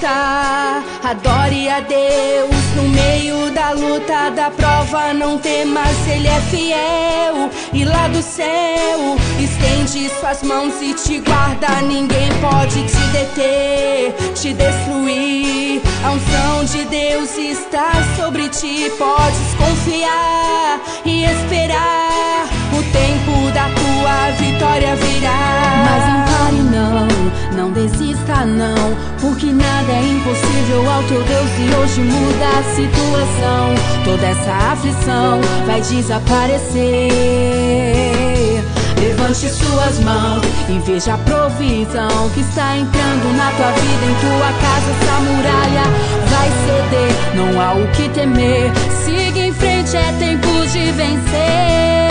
luta, adore a Deus no meio da luta, da prova não temas, Ele é fiel. E lá do céu estende suas mãos e te guarda, ninguém pode te deter, te destruir. A unção de Deus está sobre ti, podes confiar e esperar, o tempo da tua vitória virá. Mas não pare não desista não, porque nada é impossível ao teu Deus e hoje muda a situação. Toda essa aflição vai desaparecer. Levante suas mãos e veja a provisão que está entrando na tua vida, em tua casa. Essa muralha vai ceder, não há o que temer. Siga em frente, é tempo de vencer.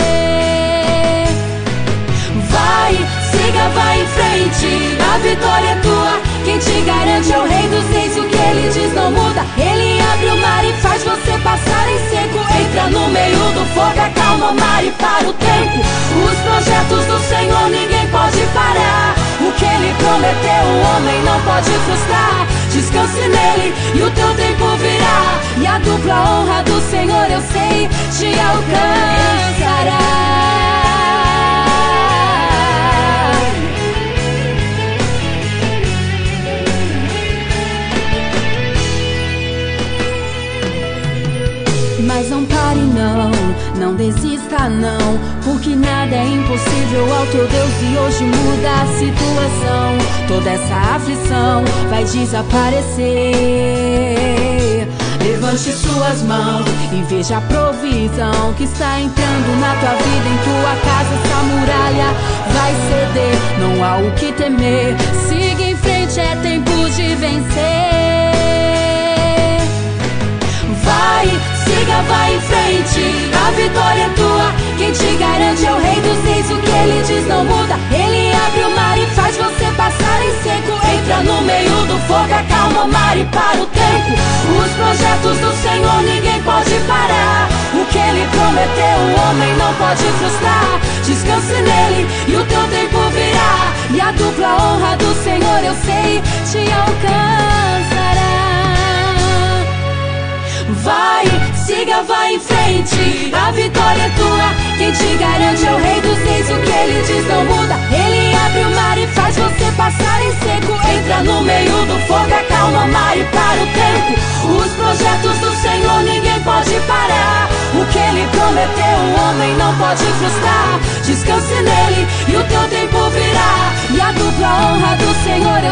Vai, siga, vai em frente, a vitória é tua. Quem te garante é o Rei dos Reis, o que Ele diz não muda. Ele abre o mar e faz você passar em seco. Entra no meio do fogo, acalma o mar e para o tempo. Os projetos do Senhor ninguém pode parar. O que Ele prometeu o homem não pode frustrar. Descanse nele e o teu tempo virá, e a dupla honra do Senhor eu sei te alcançará. Mas não pare não desista não, porque nada é impossível ao teu Deus e hoje muda a situação. Toda essa aflição vai desaparecer. Levante suas mãos e veja a provisão que está entrando na tua vida, em tua casa. Essa muralha vai ceder, não há o que temer. Siga em frente, é tempo de vencer. Vai, siga, vai em frente, a vitória é tua. Quem te garante é o Rei dos Reis, o que Ele diz não muda. Ele abre o mar e faz você passar em seco. Entra no meio do fogo, acalma o mar e para o tempo. Os projetos do Senhor ninguém pode parar. O que Ele prometeu o homem não pode frustrar. Descanse nele e o teu tempo virá, e a dupla honra do Senhor eu sei te alcançará. Vai, siga, vai em frente, a vitória é tua. Quem te garante é o Rei dos Reis, o que Ele diz não muda. Ele abre o mar e faz você passar em seco. Entra no meio do fogo, acalma o mar e para o tempo. Os projetos do Senhor ninguém pode parar. O que Ele prometeu o homem não pode frustrar. Descanse nele e o teu tempo virá, e a dupla honra do Senhor